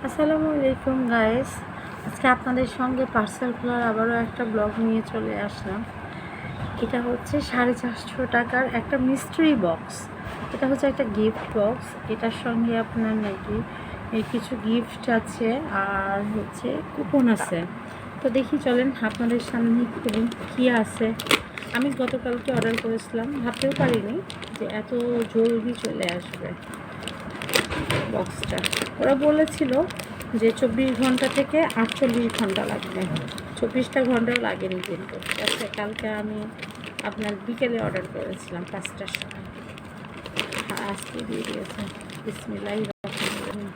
আসসালামু আলাইকুম গাইস, আজকে আপনাদের সঙ্গে পার্সেল খোলার আবারও একটা ব্লগ নিয়ে চলে আসলাম। এটা হচ্ছে 450 টাকার একটা মিস্ট্রি বক্স। এটা হচ্ছে একটা গিফট বক্স। এটার সঙ্গে আপনার নাকি কিছু গিফট আছে আর হচ্ছে কুপন আছে। তো দেখি চলেন আপনাদের সামনে খুলুন কী আছে। আমি গতকালকে অর্ডার করেছিলাম, ভাবতেও পারিনি যে এত জলদি চলে আসবে বক্সটা। ওরা বলেছিল যে 24 ঘন্টা থেকে 48 ঘন্টা লাগবে, 24টা ঘন্টাও লাগেনি কিন্তু। আচ্ছা, কালকে আমি আপনার বিকেলে অর্ডার করেছিলাম 5টার সময়, আজকে দিয়ে দিয়েছে। বিসমিল্লাহির রহমানির রহিম।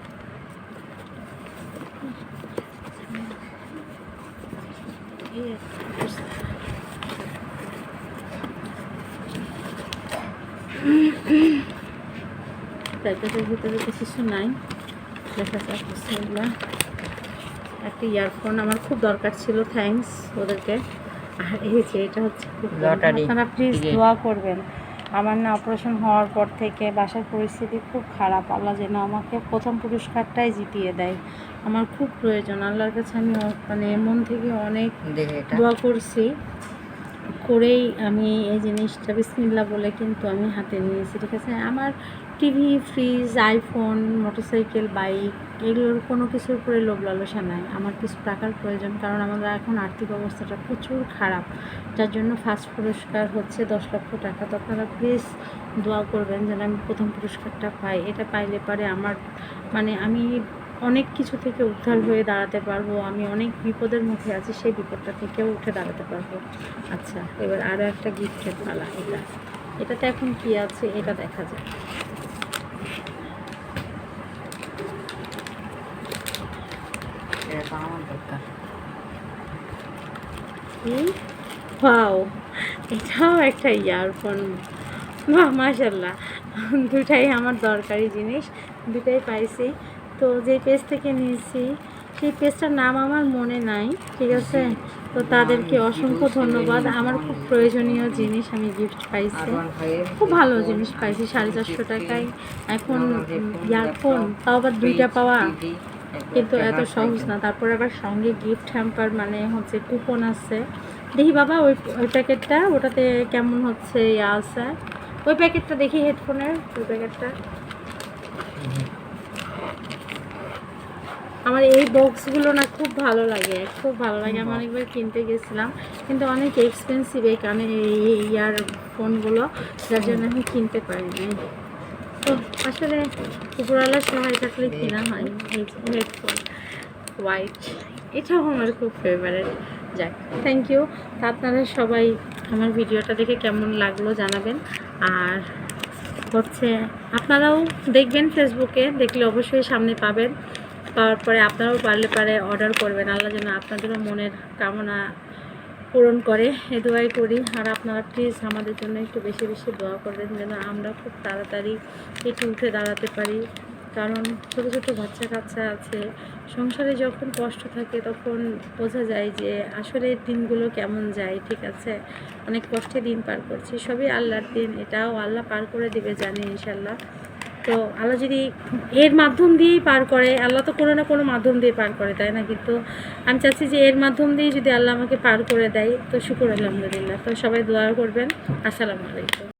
প্যাকেটের ভিতরে তো কিছু নাই, দেখা যাক। বিসমিল্লাহ। একটা ইয়ারফোন আমার খুব দরকার ছিল, থ্যাঙ্কস ওদেরকে। আর এই যে এটা হচ্ছে আপনারা প্লিজ দোয়া করবেন। আমার না অপারেশন হওয়ার পর থেকে বাসার পরিস্থিতি খুব খারাপ। আল্লাহ যেন আমাকে প্রথম পুরস্কারটাই জিতিয়ে দেয়। আমার খুব প্রয়োজন। আল্লাহর কাছে আমি মানে মন থেকে অনেক দোয়া করছি, করেই আমি এই জিনিসটা বিসমিল্লাহ বলে কিন্তু আমি হাতে নিয়েছি, ঠিক আছে। আমার TV, fridge, iPhone, motorcycle, bike এগুলোর কোনো কিছুর উপরে লোভ লালসা নাই। আমার কিছু টাকার প্রয়োজন, কারণ আমাদের এখন আর্থিক অবস্থাটা প্রচুর খারাপ, যার জন্য ফার্স্ট পুরস্কার হচ্ছে 10 লক্ষ টাকা। তো আপনারা প্লিজ দোয়া করবেন যেন আমি প্রথম পুরস্কারটা পাই। এটা পাইলে পরে আমার মানে আমি অনেক কিছু থেকে উদ্ধার হয়ে দাঁড়াতে পারবো। আমি অনেক বিপদের মুখে আছি, সেই বিপদটা থেকেও উঠে দাঁড়াতে পারবো। আচ্ছা, এবার আরও একটা গিফটের পালা। এটাতে এখন কি আছে এটা দেখা যায়। ওয়াও, এটাও একটা ইয়ারফোন। বাহ, মাশাল্লাহ, দুটাই আমার দরকারি জিনিস, দুটাই পাইছি। তো যে পেজ থেকে নিয়েছি সেই পেজটার নাম আমার মনে নাই, ঠিক আছে। তো তাদেরকে অসংখ্য ধন্যবাদ। আমার খুব প্রয়োজনীয় জিনিস আমি গিফট পাইছি, খুব ভালো জিনিস পাইছি 450 টাকায়। এখন ইয়ারফোন, তাও আবার দুইটা পাওয়া কিন্তু এত সহজ না। তারপর আবার সঙ্গে গিফট হ্যাম্পার, মানে হচ্ছে কুপন আছে। দেখি বাবা ওই প্যাকেটটা, ওটাতে কেমন হচ্ছে ইয়া আছে। ওই প্যাকেটটা দেখি, হেডফোনের ওই প্যাকেটটা। আমার এই বক্সগুলো না খুব ভালো লাগে, খুব ভালো লাগে। আমি অনেকবার কিনতে গেছিলাম, কিন্তু অনেক এক্সপেন্সিভ এই কানে এই ইয়ারফোনগুলো, যার জন্য আমি কিনতে পারিনি। তো আসলে উপরওয়ালার সহায় থাকলে কেনা হয়। এই হেডফোন হোয়াইট, এটাও আমার খুব ফেভারিট। যাক, থ্যাংক ইউ। তা আপনারা সবাই আমার ভিডিওটা দেখে কেমন লাগলো জানাবেন। আর হচ্ছে আপনারাও দেখবেন, ফেসবুকে দেখলে অবশ্যই সামনে পাবেন। পাওয়ার পরে আপনারাও পারলে অর্ডার করবেন। আল্লাহ যেন আপনাদেরও মনের কামনা পূরণ করে, এ দোয়াই করি। আর আপনারা প্লিজ আমাদের জন্য একটু বেশি বেশি দোয়া করবেন যেন আমরা খুব তাড়াতাড়ি একটু উঠে দাঁড়াতে পারি। কারণ ছোটো ছোটো বাচ্চা কাচ্চা আছে, সংসারে যখন কষ্ট থাকে তখন বোঝা যায় যে আসলে দিনগুলো কেমন যায়, ঠিক আছে। অনেক কষ্টে দিন পার করছি, সবই আল্লাহর দিন, এটাও আল্লাহ পার করে দেবে জানি ইনশাল্লাহ। তো আল্লাহ যদি এর মাধ্যম দিয়েই পার করে, আল্লাহ তো কোনো না কোনো মাধ্যম দিয়ে পার করে, তাই না? কিন্তু আমি চাচ্ছি যে এর মাধ্যম দিয়েই যদি আল্লাহ আমাকে পার করে দেয় তো শুকর আলহামদুলিল্লাহ। তো সবাই দোয়া করবেন। আসসালামু আলাইকুম।